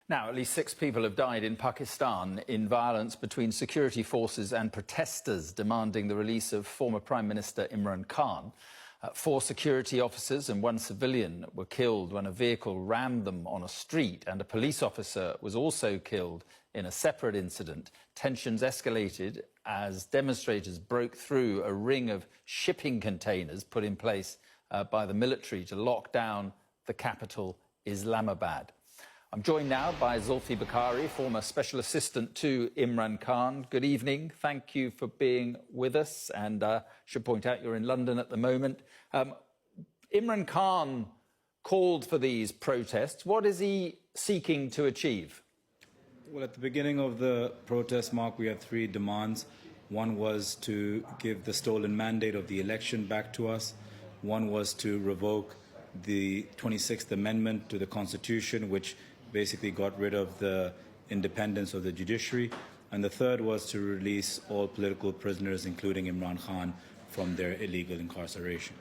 Now, at least 6 people have died in Pakistan in violence between security forces and protesters demanding the release of former Prime Minister Imran Khan. 4 security officers and 1 civilian were killed when a vehicle rammed them on a street, and a police officer was also killed in a separate incident. Tensions escalated as demonstrators broke through a ring of shipping containers put in place by the military to lock down the capital, Islamabad. I'm joined now by Zulfi Bakari, former Special Assistant to Imran Khan. Good evening. Thank you for being with us. And I should point out you're in London at the moment. Imran Khan called for these protests. What is he seeking to achieve? Well, at the beginning of the protest, Mark, we had 3 demands. One was to give the stolen mandate of the election back to us. One was to revoke the 26th Amendment to the Constitution, which basically got rid of the independence of the judiciary. And the third was to release all political prisoners, including Imran Khan, from their illegal incarceration.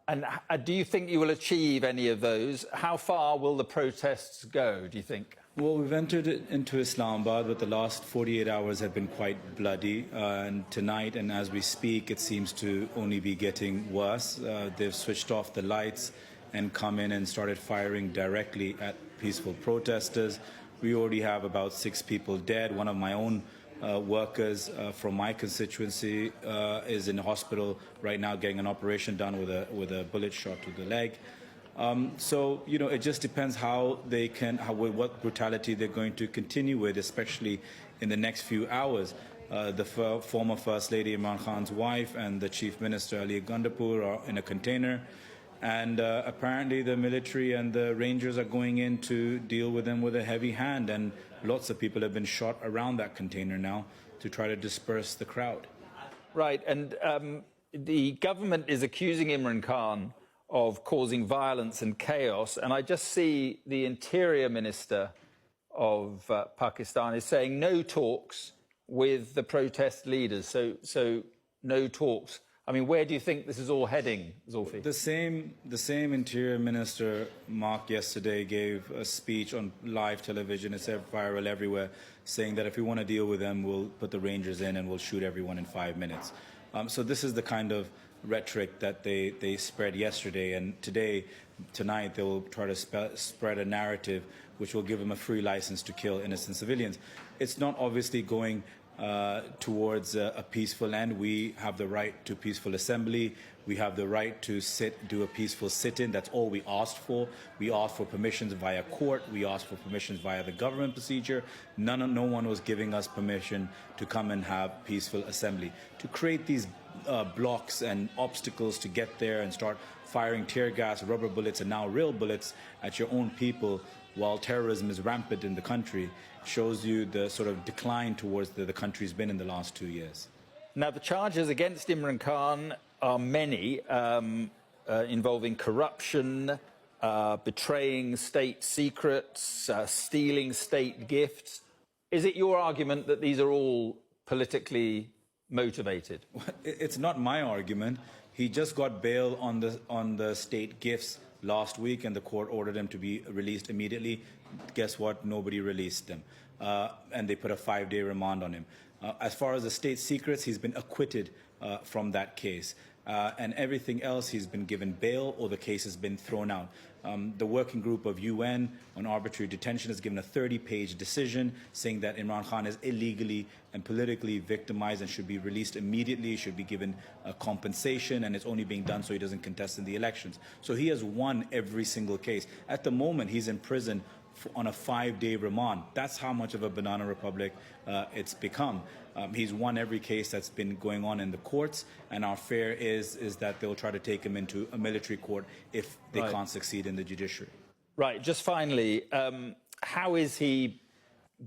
And do you think you will achieve any of those? How far will the protests go, do you think? Well, we've entered into Islamabad, but the last 48 hours have been quite bloody. And tonight, and as we speak, it seems to only be getting worse. They've switched off the lights and come in and started firing directly at peaceful protesters. We already have about 6 people dead. One of my own workers from my constituency is in the hospital right now getting an operation done with a bullet shot to the leg. So, you know, it just depends how they can, what brutality they're going to continue with, especially in the next few hours. The former First Lady Imran Khan's wife and the Chief Minister Ali Gandapur are in a container. And apparently the military and the Rangers are going in to deal with them with a heavy hand. And lots of people have been shot around that container now to try to disperse the crowd. Right. And the government is accusing Imran Khan of causing violence and chaos. And I just see the Interior Minister of Pakistan is saying no talks with the protest leaders. So no talks. I mean, where do you think this is all heading, Zulfi? The same Interior Minister, Mark, yesterday gave a speech on live television. It's viral everywhere, saying that if we want to deal with them, we'll put the Rangers in and we'll shoot everyone in 5 minutes. So this is the kind of rhetoric that they spread yesterday. And tonight, they will try to spread a narrative which will give them a free license to kill innocent civilians. It's not obviously going towards a peaceful end. We have the right to peaceful assembly. We have the right to do a peaceful sit-in. That's all we asked for. We asked for permissions via court. We asked for permissions via the government procedure. No one was giving us permission to come and have peaceful assembly. To create these blocks and obstacles to get there and start firing tear gas, rubber bullets, and now real bullets at your own people while terrorism is rampant in the country shows you the sort of decline towards the country's been in the last 2 years. Now, the charges against Imran Khan are many, involving corruption, betraying state secrets, stealing state gifts. Is it your argument that these are all politically motivated? It's not my argument. He just got bail on the state gifts last week, and the court ordered him to be released immediately. Guess what? Nobody released him. And they put a 5-day remand on him. As far as the state secrets, he's been acquitted from that case. And everything else, he's been given bail or the case has been thrown out. The working group of UN on arbitrary detention has given a 30-page decision saying that Imran Khan is illegally and politically victimized and should be released immediately, should be given compensation, and it's only being done so he doesn't contest in the elections. So he has won every single case. At the moment, he's in prison on a 5-day remand. That's how much of a banana republic it's become. He's won every case that's been going on in the courts, and our fear is that they'll try to take him into a military court if they can't succeed in the judiciary. Right. Just finally, how is he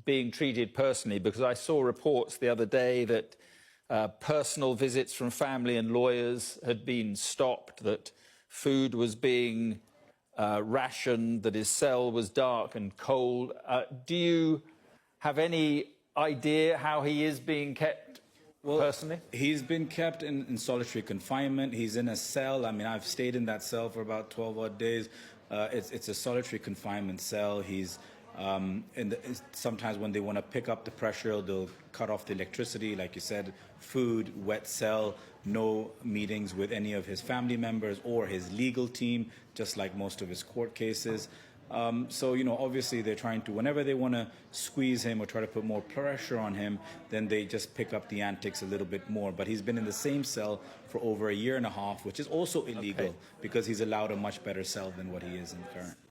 being treated personally? Because I saw reports the other day that personal visits from family and lawyers had been stopped, that food was being rationed, that his cell was dark and cold. Do you have any idea how he is being kept personally? He's been kept in solitary confinement. He's in a cell. I mean, I've stayed in that cell for about 12 odd days. It's a solitary confinement cell. He's Sometimes when they want to pick up the pressure, they'll cut off the electricity, like you said, food, wet cell, no meetings with any of his family members or his legal team, just like most of his court cases. So, obviously they're trying to, whenever they want to squeeze him or try to put more pressure on him, then they just pick up the antics a little bit more. But he's been in the same cell for over a year and a half, which is also illegal because he's allowed a much better cell than what he is in current.